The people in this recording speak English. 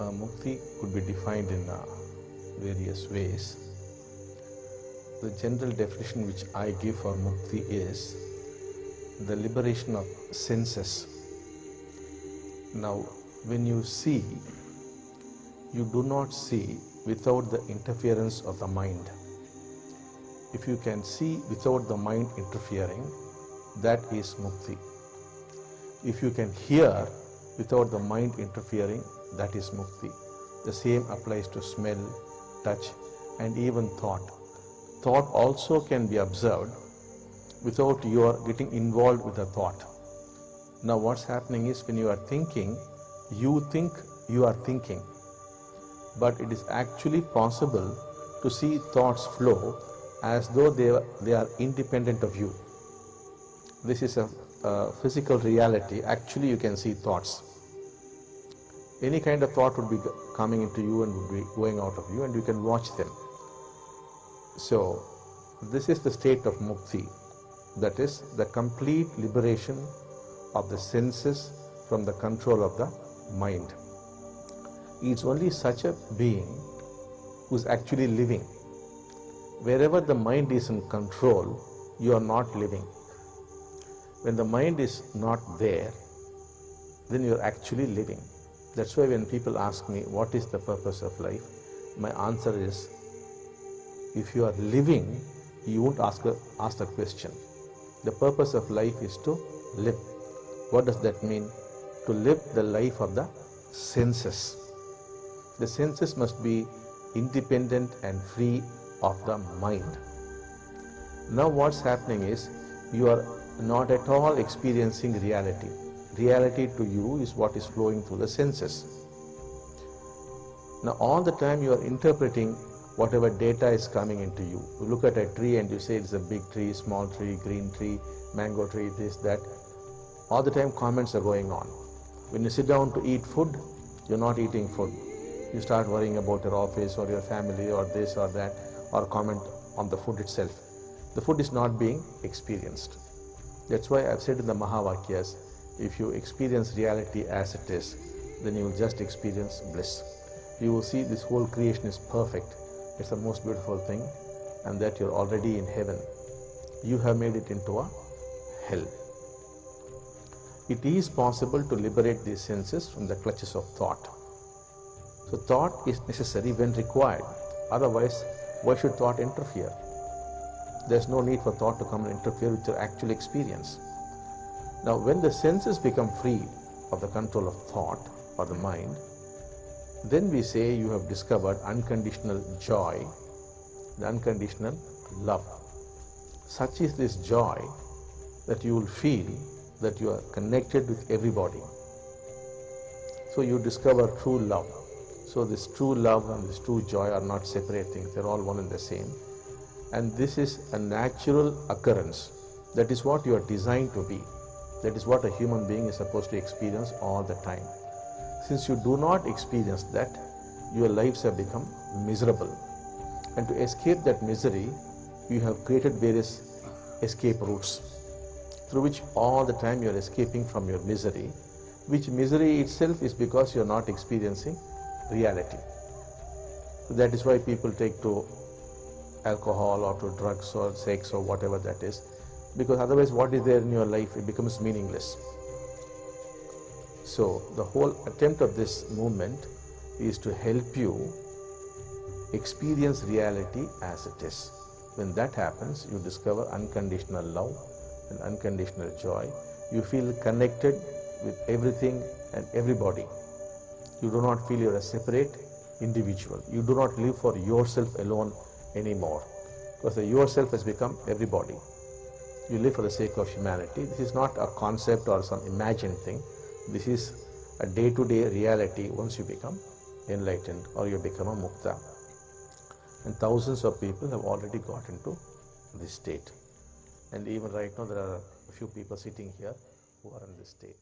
Mukti could be defined in various ways. The general definition which I give for Mukti is the liberation of senses. Now, when you see, you do not see without the interference of the mind. If you can see without the mind interfering, that is Mukti. If you can hear without the mind interfering, that is Mukti. The same applies to smell, touch, and even thought. Thought also can be observed without your getting involved with the thought. Now what's happening is, when you are thinking, you think you are thinking, but it is actually possible to see thoughts flow as though they are independent of you. This is a physical reality. Actually you can see thoughts. Any kind of thought would be coming into you and would be going out of you, and you can watch them. So this is the state of Mukti, that is the complete liberation of the senses from the control of the mind. It's only such a being who is actually living. Wherever the mind is in control, you are not living. When the mind is not there, then you are actually living. That's why when people ask me, what is the purpose of life? My answer is, if you are living, you won't ask the question. The purpose of life is to live. What does that mean? To live the life of the senses. The senses must be independent and free of the mind. Now what's happening is, you are not at all experiencing reality. Reality to you is what is flowing through the senses. Now all the time you are interpreting whatever data is coming into you. You look at a tree and you say it's a big tree, small tree, green tree, mango tree, this, that. All the time comments are going on. When you sit down to eat food, you're not eating food. You start worrying about your office or your family or this or that, or comment on the food itself. The food is not being experienced. That's why I've said in the Mahavakyas, if you experience reality as it is, then you will just experience bliss. You will see this whole creation is perfect. It's the most beautiful thing, and that you're already in heaven. You have made it into a hell. It is possible to liberate these senses from the clutches of thought. So thought is necessary when required. Otherwise, why should thought interfere? There's no need for thought to come and interfere with your actual experience. Now, when the senses become free of the control of thought or the mind, then we say you have discovered unconditional joy, the unconditional love. Such is this joy that you will feel that you are connected with everybody. So you discover true love. So this true love and this true joy are not separate things. They're all one and the same. And this is a natural occurrence. That is what you are designed to be. That is what a human being is supposed to experience all the time. Since you do not experience that, your lives have become miserable. And to escape that misery, you have created various escape routes through which all the time you are escaping from your misery, which misery itself is because you are not experiencing reality. So that is why people take to alcohol or to drugs or sex or whatever that is, because otherwise what is there in your life, it becomes meaningless. So the whole attempt of this movement is to help you experience reality as it is. When that happens, you discover unconditional love and unconditional joy. You feel connected with everything and everybody. You do not feel you're a separate individual. You do not live for yourself alone anymore, because the yourself has become everybody. You live for the sake of humanity. This is not a concept or some imagined thing. This is a day-to-day reality once you become enlightened or you become a mukta. And thousands of people have already got into this state. And even right now there are a few people sitting here who are in this state.